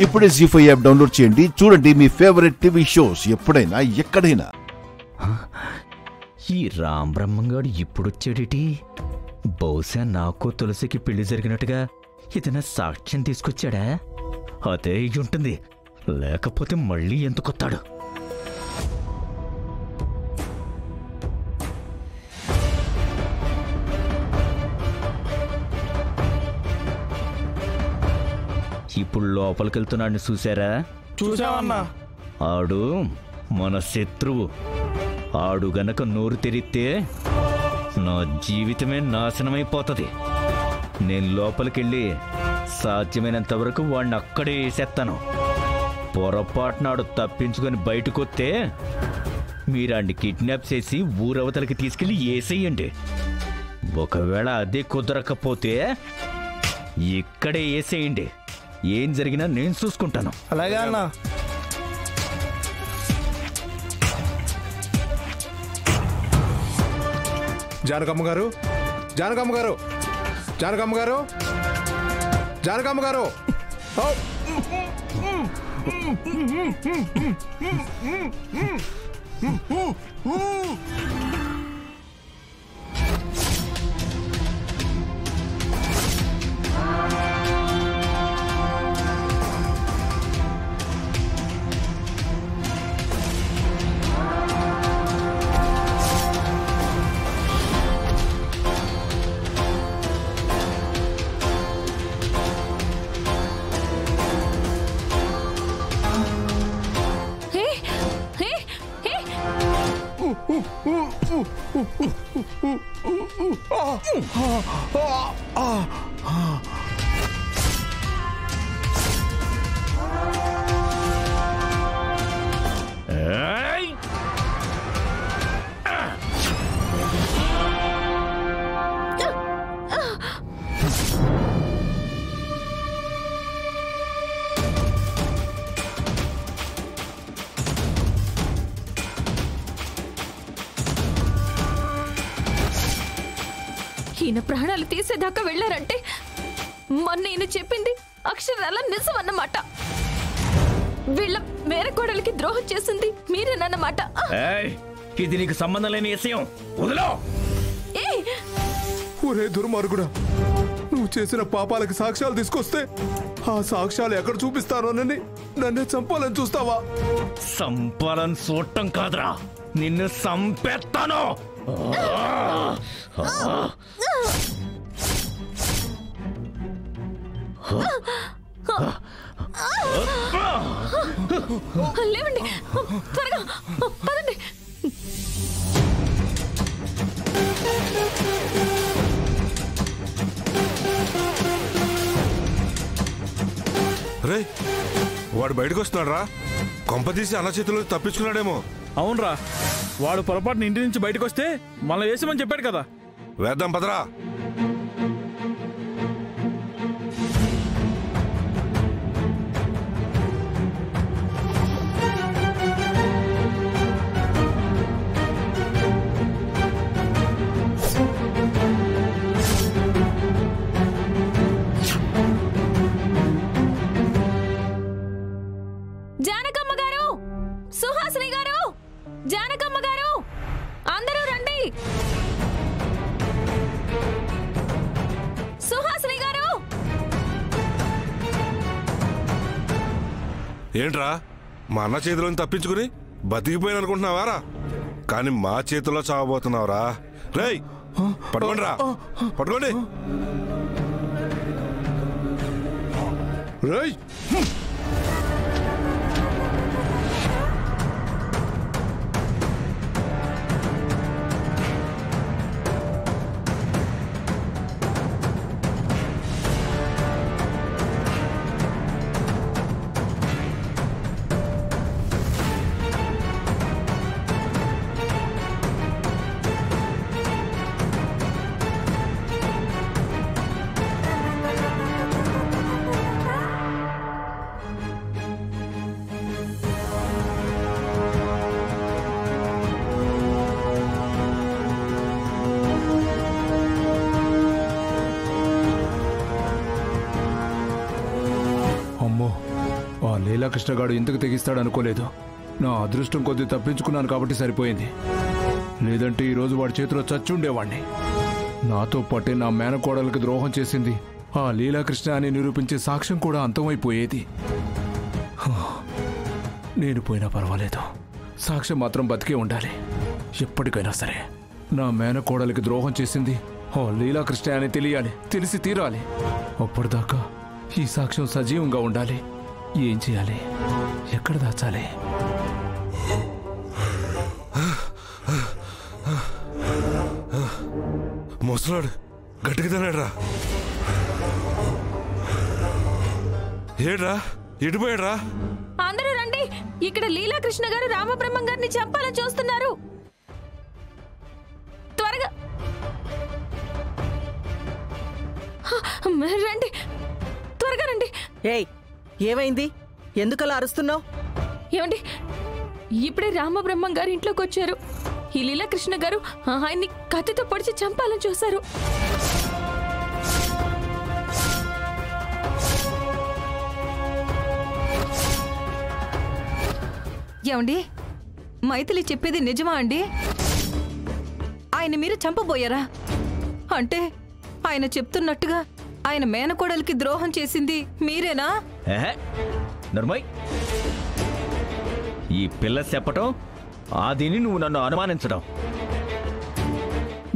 ఇప్పుడే జీ5 app download చేయండి. చూడండి మీ ఫేవరెట్ టీవీ షోస్ ఎప్పుడైనా ఎక్కడైనా. ఈ రామ్ బ్రహ్మంగాడు ఇప్పుడొచ్చాడేటి? బహుశా నాకు తులసికి పెళ్లి జరిగినట్టుగా ఏదైనా సాక్ష్యం తీసుకొచ్చాడా? అదే ఉంటుంది, లేకపోతే మళ్ళీ ఎందుకొత్తాడు? ఇప్పుడు లోపలికెళ్తున్నాడిని చూసారా? చూసావన్నా. ఆడు మన శత్రువు. ఆడు గనక నోరు తెరిస్తే నా జీవితమే నాశనమైపోతుంది. నేను లోపలికెళ్ళి సాధ్యమైనంత వరకు వాడిని అక్కడే వేసేస్తాను. పొరపాటునాడు తప్పించుకొని బయటకొస్తే మీరాడిని కిడ్నాప్ చేసి ఊరవతలకి తీసుకెళ్ళి వేసేయండి. ఒకవేళ అదే కుదరకపోతే ఇక్కడే వేసేయండి. ఏం జరిగినా నేను చూసుకుంటాను. అలాగే అన్నా. జానకమ్మ గారు, జానకమ్మ గారు, జానకమ్మ గారు, జానకమ్మ గారు. ఈయన ప్రాణాలు తీసేదాకా వెళ్ళారంటే మొన్న ఈయన చెప్పింది అక్షరాల నిజం అన్నమాట. వీళ్ళ మేనకోడలికి ద్రోహం చేసింది మీరేనన్నమాట. ఇది నీకు సంబంధం లేని విషయం. వదిలో. ఒరే దుర్మార్గుడా, నువ్వు చేసిన పాపాలకి సాక్ష్యాలు తీసుకొస్తే ఆ సాక్ష్యాలు ఎక్కడ చూపిస్తానోనని నన్నే చంపాలని చూస్తావా? సంపాలని చూడటం కాదురా, నిన్ను సంపేస్తాను. లేవండి, త్వరగా పదండి. రే, వాడు బయటకు వస్తున్నాడు రా. కొంప తీసి అన్న చేతిలో తప్పించుకున్నాడేమో. అవునరా, వాడు పొరపాటున ఇంటి నుంచి బయటకు వస్తే మళ్ళీ వేసామని చెప్పాడు కదా. వేద్దాం పదరా. జానకమ్మ గారు, సుహాసిని గారు, జానకమ్మ గారు, అందరూ రండి. సుహాసిని గారు. ఏంట్రా, మా అన్న చేతిలో తప్పించుకుని బతికిపోయాను అనుకుంటున్నావారా? కానీ మా చేతిలో చావబోతున్నావురా. రేయ్, పట్టుకోండి రా, పట్టుకోండి. రేయ్, ఆ లీలాకృష్ణగాడు ఇంతకు తెగిస్తాడు అనుకోలేదు. నా అదృష్టం కొద్దీ తప్పించుకున్నాను కాబట్టి సరిపోయింది. లేదంటే ఈరోజు వాడి చేతిలో చచ్చుండేవాణ్ణి. నాతో పాటే నా మేనకోడలకు ద్రోహం చేసింది ఆ లీలాకృష్ణ అని నిరూపించే సాక్ష్యం కూడా అంతమైపోయేది. నేను పోయినా పర్వాలేదు, సాక్ష్యం మాత్రం బతికే ఉండాలి. ఎప్పటికైనా సరే నా మేనకోడలికి ద్రోహం చేసింది ఓ లీలాకృష్ణ అని తెలియాలి, తెలిసి తీరాలి. అప్పటిదాకా ఈ సాక్ష్యం సజీవంగా ఉండాలి. ఏం చేయాలి, ఎక్కడ దాచాలి? ముసలాడు గట్టిగా తిన్నాడురా. ఏడ్రా, ఎడిపోయాడ్రా? అందరూ రండి, ఇక్కడ లీలాకృష్ణ గారు రామబ్రహ్మం గారిని చంపాలని చూస్తున్నారు. త్వరగా రండి, త్వరగా రండి. ఏయ్, ఏమైంది? ఎందుకలా అరుస్తున్నావు? ఏమండి, ఇప్పుడే రామబ్రహ్మం గారు ఇంట్లోకి వచ్చారు. ఈ లీలాకృష్ణ గారు ఆయన్ని కత్తితో పొడిచి చంపాలని చూశారు. ఏమండి, మైథిలి చెప్పేది నిజమా అండి? ఆయన మీరు చంపబోయారా? అంటే ఆయన చెప్తున్నట్టుగా ఆయన మేనకోడలికి ద్రోహం చేసింది మీరేనా? నర్మయ్, ఈ పిల్ల చెప్పటం, దీన్ని నువ్వు నన్ను అనుమానించడం,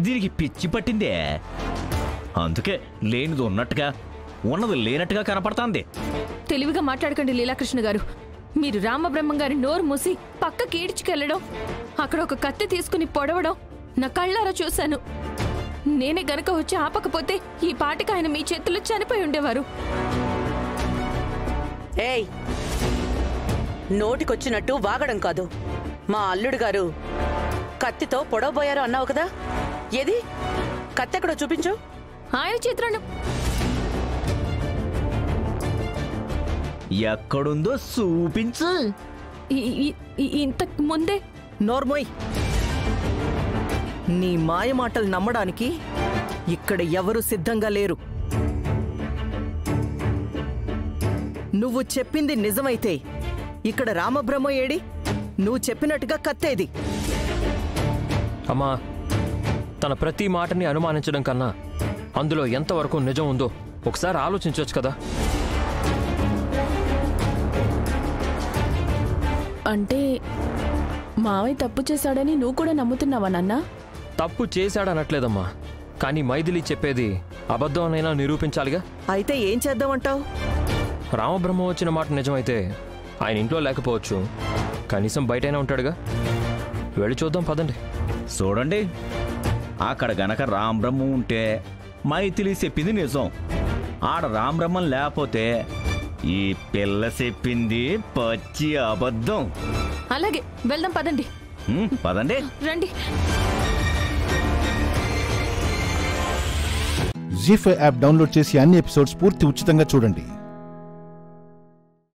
దీనికి పిచ్చి పట్టిందే. అందుకే లేనిది ఉన్నట్టుగా, ఉన్నది లేనట్టుగా కనపడుతోంది. తెలివిగా మాట్లాడకండి లీలాకృష్ణ గారు. మీరు రామబ్రహ్మం గారి నోరు మూసి పక్కకి ఈడ్చుకెళ్లడం, అక్కడ ఒక కత్తి తీసుకుని పొడవడం నా కళ్ళారా చూశాను. నేనే గనక వచ్చి ఆపకపోతే ఈ పాటికి ఆయన మీ చేతుల్లో చనిపోయి ఉండేవారు. ఏయ్, నోటికొచ్చినట్టు వాగడం కాదు. మా అల్లుడు గారు కత్తితో పొడవబోయారు అన్నావు కదా, ఏది కత్తెక్కడో చూపించు. ఆయన చేతులను ఎక్కడుందో చూపించు. ఇంతకు ముందే. నోర్మోయ్, నీ మాయ మాటలు నమ్మడానికి ఇక్కడ ఎవరూ సిద్ధంగా లేరు. నువ్వు చెప్పింది నిజమైతే ఇక్కడ రామబ్రహ్మ ఏడి? నువ్వు చెప్పినట్టుగా కత్తేది. అమ్మా, తన ప్రతి మాటని అనుమానించడం కన్నా అందులో ఎంతవరకు నిజం ఉందో ఒకసారి ఆలోచించవచ్చు కదా. అంటే మావయ్య తప్పు చేశాడని నువ్వు కూడా నమ్ముతున్నావా నాన్న? తప్పు చేశాడనట్లేదమ్మా, కానీ మైథిలి చెప్పేది అబద్ధమనైనా నిరూపించాలిగా. అయితే ఏం చేద్దామంటావు? రామబ్రహ్మ వచ్చిన మాట నిజమైతే ఆయన ఇంట్లో లేకపోవచ్చు, కనీసం బయటైనా ఉంటాడుగా. వెళ్ళి చూద్దాం పదండి. చూడండి, అక్కడ గనక రామబ్రహ్మం ఉంటే మైథిలి చెప్పింది నిజం, ఆడ రామబ్రహ్మం లేకపోతే ఈ పిల్ల చెప్పింది పచ్చి అబద్ధం. అలాగే వెళ్దాం పదండి. పదండి, రండి. జీ5 యాప్ డౌన్లోడ్ చేసి అన్ని ఎపిసోడ్స్ పూర్తి ఉచితంగా చూడండి.